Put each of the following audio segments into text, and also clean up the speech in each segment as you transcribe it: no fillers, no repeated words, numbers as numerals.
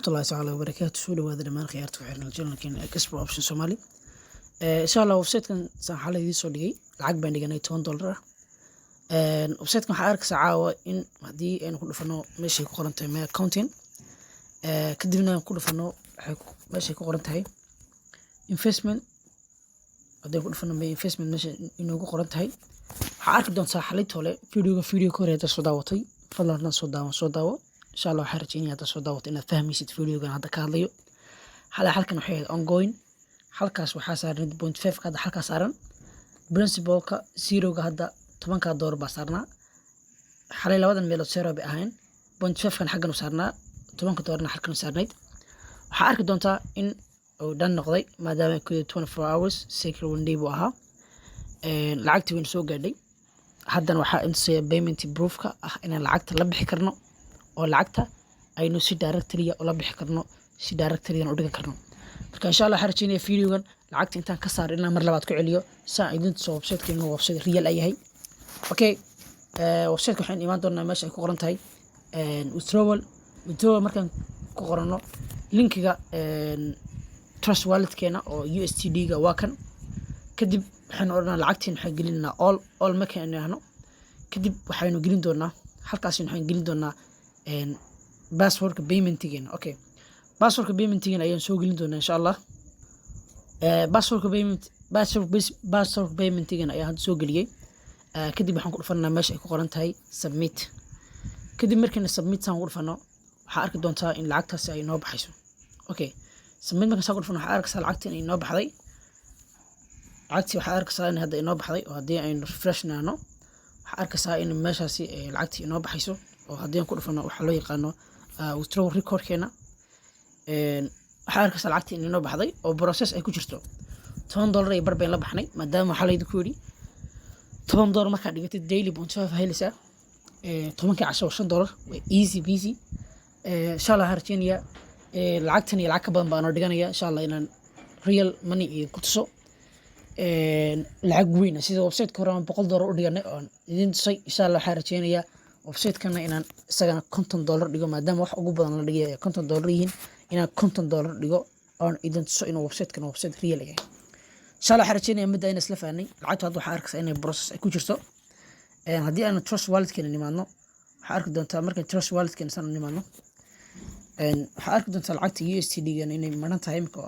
warahmatullahi taala wabarakaatu soo dhawaada dhammaan khiyaarta ku xiran channelkeena Expo Option Somali insha Allah website-kan saan xalay idin soo dhigay lacag baan dhiganay $10 website-kan waxaa arkaysaa caawa in haddii aynu ku dhufano meeshay ku qoran tahay my accounting kadibna aan ku dhufano meeshay ku qoran tahay investment haddii ku dhufano my investment meesha inuu ku qoran tahay waxaa arki doontaa xalay toole video ka hore soo daawatay fadlan soo daawo insha Allah waxaan rajeynayaa hadda soo daawatay inaad fahmaysid videogan hadda ka hadlayo halkan waxay ahayd ongoing halkaas waxaa saaran 0.5 ka hadda halkaas saaran principal-ka 0-ga hadda $10 baa saarnaa xalay labadan meelood zero bay ahayn 0.5 kan xaggan u saarnaa $10 halkan u saarnayd waxaa arki doontaa in uu dhan noqday maadaama ay 24 hours secret window buu ahaa lacagtii weyn soo gaadhay haddana waxaa inta payment proof-ka ah inaan lacagta la bixi karno oo lacagta aynu si directly la bixi karno si directly u dhigan karno marka insha Allah waxaan rajeynayaa videogan lacagta intaan ka saar inaan mar labaad ku celiyo saan idin soo website-keena website real ay yahay okay website-ka waxaan imaan doonaa meesha ay ku qoran tahay withdrawal markaan ku qorano linkiga trust wallet-keena oo USDT-ga waa kan kadib waxaan oranaa lacagtiin waxaan gelinaa all ma keenayno kadib waxaynu gelin doonaa halkaas waxaan gelin doonaa passwordka payment-geena okay passwordka payment-geena ayaan soo gelin doonaa insha Allah password payment-geena ayaan hadda soo geliyay kadib waxaan ku dhufanaa meesha ay ku qoran tahay submit kadib markaan submit saan ku dhufano waxaa arki doontaa in lacagtaasi ay noo baxayso okay submit markaan saan ku dhufano waxaa arkaysaa lacagtii inay noo baxday lacagtii waxaa arkaysaa in hadda inoo baxday oo haddii aynu refresh naano waxaa arkaysaa in meeshaasi lacagtii inoo baxayso oo haddii aan ku dhufano waxaa loo yaqaano withdrawal record-keena waxaa arkaysaa lacagtii inoo baxday oo process ay ku jirto $10 iyo bar baan la baxnay maadaama waxaa layidhi ku yidhi $10 markaad dhigatid daily bonus helaysaa 10 casho $5 waa easy peasy insha Allah waxaan rajeynayaa lacagtan iyo lacag ka badan baan oo dhiganaya insha Allah inaan real money ku tuso lacag weyn sida website-ka hore aan $100 u dhiganay oo idin tusay insha Allah waxaan rajeynayaa website-kana inaan isagana $50 dhigo maadaama wax ugu badan la dhigay $50 yihiin inaan $50 dhigo oo idin tuso inuu website-kana website real yahay insha Allah waxaan rajeynayaa midda ayna isla fahnay lacagta hadda waxaa arkaysaa inay process ay ku jirto haddii aan trust wallet-keena nimaadno waxaa arki doontaa markaan trust wallet-keena san nimaadno waxaa arki doontaa lacagta USDT-geena inay maran tahay imika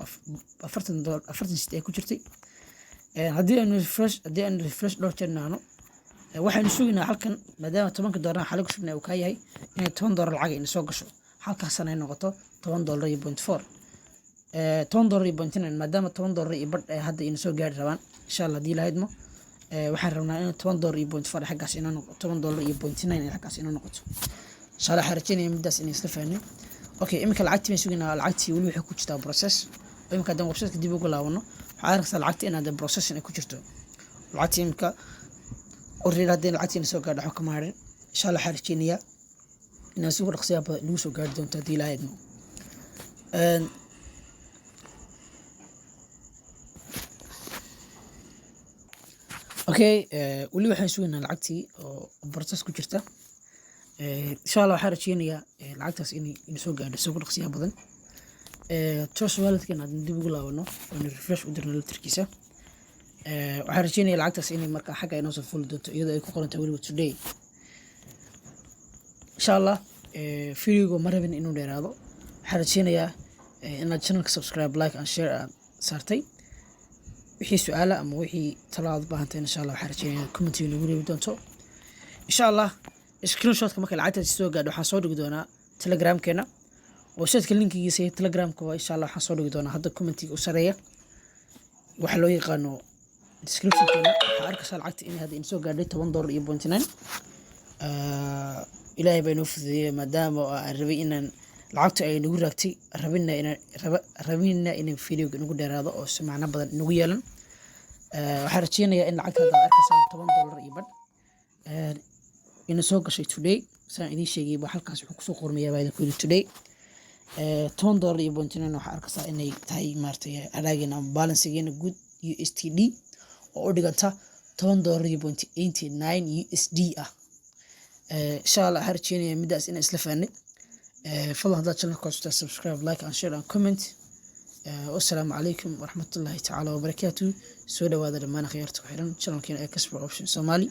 $40 ay ku jirtay haddii aan refresh dhowr jeer naano waxaynu suginaa halkan maadaama $10 xalay ku shubnay uu ka yahay inay $10 lacag ina soo gasho halkaasna ay noqoto $10.4 $10.9 maadaama $10 iyo badh hadda ina soo gaari rabaan insha Allah haddii lahaydmo waxaan rabnaa in $10.4 xaggaas ina noqoto $10.9 xaggaas ina noqoto insha Allah waxaan rajeynayaa middaas inay isla fahnay okay imika lacagtii baan suginaa lacagtii weli waxay ku jirtaa process imika haddaan website-ka dib ugu laabano waxaa arkaysaa lacagtii in hadda processing ay ku jirto lacagtii imika already haddii lacagtii soo gaadho waxba kama harin insha Allah waxaan rajeynayaa inaan si ugu dhaqsiyaa badan inagu soo gaari doonto haddii lahaydmo okay weli waxaan sugaynaa lacagtii oo process ku jirta insha Allah waxaan rajeynayaa lacagtaas inay soo gaadho si ugu dhaqsiyaa badan trust wallet-keena haddii dib ugu laabano oo refresh u dirno letterkiisa waxaan rajeynayaa lacagtaas inay markaa xagga inoo soo fuli doonto iyadoo ay ku qoran tahay weliba today insha Allah videoga ma rabin inuu dheeraado waxaan rajeynayaa inaad channelka subscribe like and share aad saartay wixii su'aala ama wixii talaad baahanteen insha Allah waxaan rajeynayaa comment inagu reebi doonto insha Allah screenshot-ka marka lacagtaas soo gaadho waxaan soo dhigi doonaa Telegram-keena website-ka linkigiisa iyo Telegram-ka waa insha Allah waxaan soo dhigi doonaa hadda comment-iga u sareeya waxa loo yaqaano description-keena waxaa arkaysaa lacagta in hadda in soo gaadhay $10.9 ilaahay baa inoo fududeeyay maadaama aan rabay inaan lacagta ay nagu raagtay rabina inaan videoga nagu dheeraado oo si macno badan nagu yeelan waxaan rajeynayaa in lacagta hadda arkaysaa $10 iyo badh ina soo gashay today saan idin sheegay baa halkaas wuxuu kusoo qormayaa baa idin ku yidhi today $10.9 waxaa arkaysaa inay tahay maartay adaageena ama balancegeena guud USDT oo u dhiganta $10.89 USD ah insha Allah waxaan rajeynayaa middaas inaan isla fahnay fadlan haddaad channelka cusubtaa subscribe, like and share and comment. Wassalaamu calaykum waraxmatullaahi tacaala wabarakaatuh. Soo dhawaada dhammaan akhyaarta ku xiran channelkeena ee Kasba Option Somali.